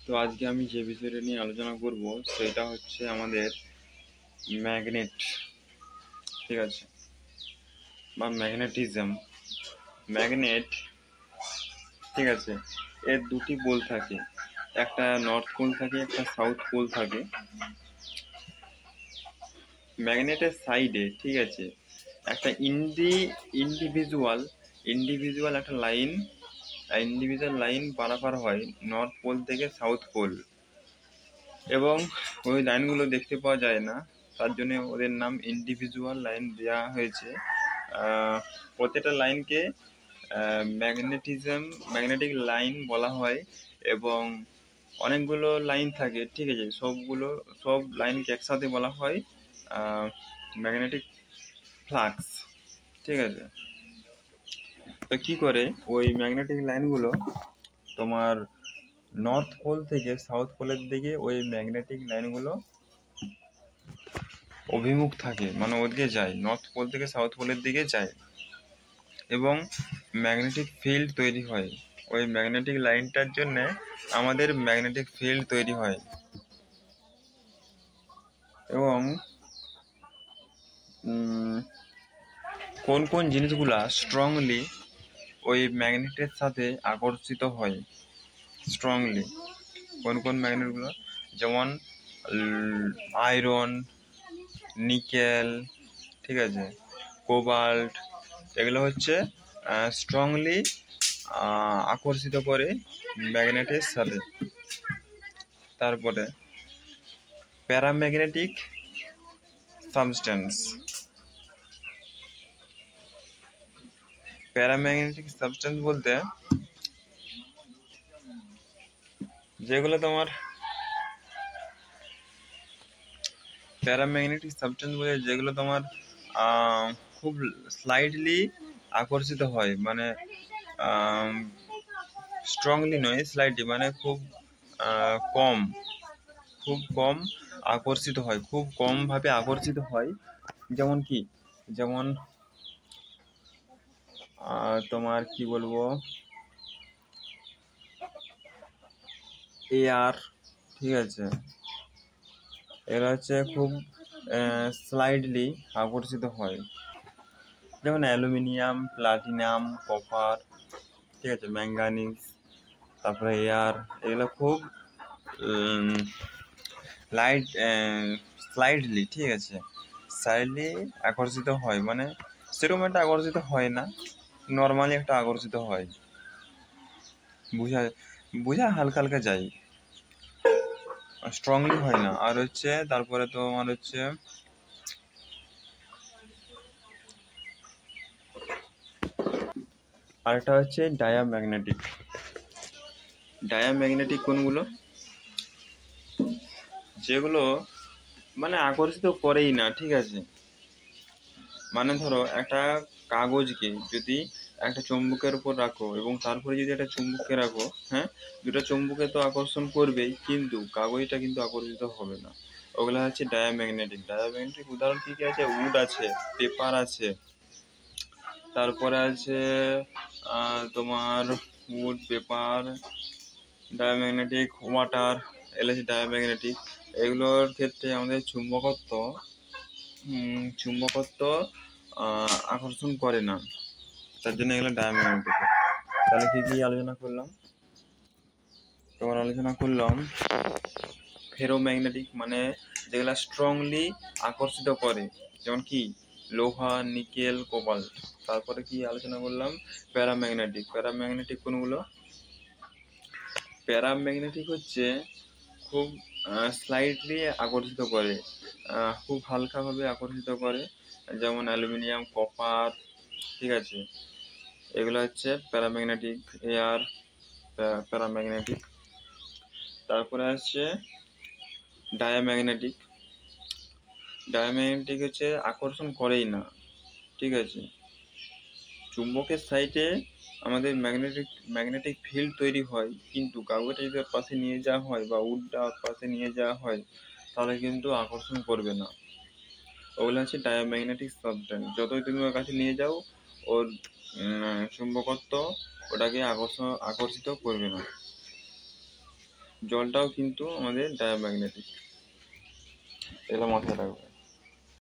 তো আজকে আমি যে বিষয়টা নিয়ে আলোচনা করব সেটা হচ্ছে আমাদের ম্যাগনেট। ঠিক আছে, বা ম্যাগনেটিজম। ম্যাগনেট, ঠিক আছে, এর দুটি পোল থাকে, একটা নর্থ পোল থাকে, একটা সাউথ পোল থাকে। ম্যাগনেটের সাইডে, ঠিক আছে, একটা ইন্ডিভিজুয়াল ইন্ডিভিজুয়াল একটা লাইন, ইন্ডিভিজুয়াল লাইন পারাপার হয় নর্থ পোল থেকে সাউথ পোল, এবং ওই লাইনগুলো দেখতে পাওয়া যায় না, তার জন্য ওদের নাম ইন্ডিভিজুয়াল লাইন দেওয়া হয়েছে। প্রত্যেকটা লাইনকে ম্যাগনেটিক লাইন বলা হয়, এবং অনেকগুলো লাইন থাকে, ঠিক আছে, সব লাইনকে একসাথে বলা হয় ম্যাগনেটিক ফ্লাক্স। ঠিক আছে, তো কি করে ওই ম্যাগনেটিক লাইনগুলো তোমার নর্থ পোল থেকে সাউথ পোলের দিকে ওই ম্যাগনেটিক লাইনগুলো অভিমুখ থাকে, মানে ওদিকে যায়, নর্থ পোল থেকে সাউথ পোলের দিকে যায়, এবং ম্যাগনেটিক ফিল্ড তৈরি হয়। ওই ম্যাগনেটিক লাইনটার জন্য আমাদের ম্যাগনেটিক ফিল্ড তৈরি হয়, এবং কোন কোন জিনিসগুলা স্ট্রংলি ওই ম্যাগনেটের সাথে আকর্ষিত হয়, স্ট্রংলি কোন কোন ম্যাগনেটগুলো, যেমন আয়রন, নিকেল, ঠিক আছে, কোবাল্ট, এগুলো হচ্ছে স্ট্রংলি আকর্ষিত করে ম্যাগনেটের সাথে। তারপরে প্যারাম্যাগনেটিক সাবস্টেন্স। প্যারাম্যাগনেটিক সাবস্টেন্স বলতে যেগুলো তোমার যেগুলো তোমার খুব স্লাইডলি আকর্ষিত হয়, মানে স্ট্রংলি নয়, স্লাইডলি মানে খুব কম আকর্ষিত হয়, খুব কম ভাবে আকর্ষিত হয়। যেমন কি, যেমন তোমার কি বলবো, এয়ার, ঠিক আছে, এরা হচ্ছে খুব স্লাইডলি আকর্ষিত হয়, যেমন অ্যালুমিনিয়াম, প্লাটিনাম, কপার, ঠিক আছে, ম্যাঙ্গানিজ, তারপরে এয়ার, এগুলো খুব লাইট স্লাইডলি, ঠিক আছে, স্লাইডলি আকর্ষিত হয়, মানে সেরকম একটা আকর্ষিত হয় না, নর্মালি একটা আকর্ষিত হয়, বুঝা বুঝা হালকা হালকা যায়, স্ট্রংলি হয় না। আর হচ্ছে তারপরে তোমার হচ্ছে আরেকটা হচ্ছে ডায়াম্যাগনেটিক কোনগুলো, যেগুলো মানে আকর্ষিত করেই না, ঠিক আছে, মানে ধরো একটা কাগজকে যদি একটা চুম্বকের উপর রাখো এবং তারপরে যদি একটা চুম্বককে রাখো, হ্যাঁ, দুটো চুম্বকে তো আকর্ষণ করবেই, কিন্তু কাগজটা কিন্তু আকর্ষিত হবে না। ওগুলো হচ্ছে ডায়াম্যাগনেটিক উদাহরণ কি কি আছে, উড আছে, পেপার আছে, তারপরে আছে তোমার wood, paper, diamagnetic, water, LAC diamagnetic. এগুলোর ক্ষেত্রে আমাদের চুম্বকত্ব আকর্ষণ করে না, তার জন্য এগুলো ডায়াম্যাগনেটিক। তাহলে কি কি আলোচনা করলাম, তোমার আলোচনা করলাম ফেরোম্যাগনেটিক, মানে যেগুলা স্ট্রংলি আকর্ষিত করে, যেমন কি লোহা, নিকেল, কোবাল্ট। তারপরে কি আলোচনা করলাম, প্যারাম্যাগনেটিক কোনগুলো, প্যারাম্যাগনেটিক হচ্ছে খুব স্লাইডলি আকর্ষিত করে, খুব হালকাভাবে আকর্ষিত করে, যেমন অ্যালুমিনিয়াম, কপার, ঠিক আছে, এগুলো হচ্ছে প্যারাম্যাগনেটিক। Air paramagnetic. তারপরে আসছে ডায়াম্যাগনেটিক। ডায়াম্যাগনেটিক হচ্ছে আকর্ষণ করেই না, ঠিক আছে, চুম্বকের সাইডে আমাদের ম্যাগনেটিক ফিল্ড তৈরি হয়, কিন্তু কাগজটা যদি ওর পাশে নিয়ে যাওয়া হয় বা উডটা ওর পাশে নিয়ে যাওয়া হয়, তাহলে কিন্তু আকর্ষণ করবে না। ওগুলো হচ্ছে ডায়াম্যাগনেটিক সাবস্টেন্স, যতই তুমি ওর কাছে নিয়ে যাও, ওর চুম্বকত্ব ওটাকে আকর্ষিত করবে না। জলটাও কিন্তু আমাদের ডায়াম্যাগনেটিক, এগুলো মাথায় রাখবে।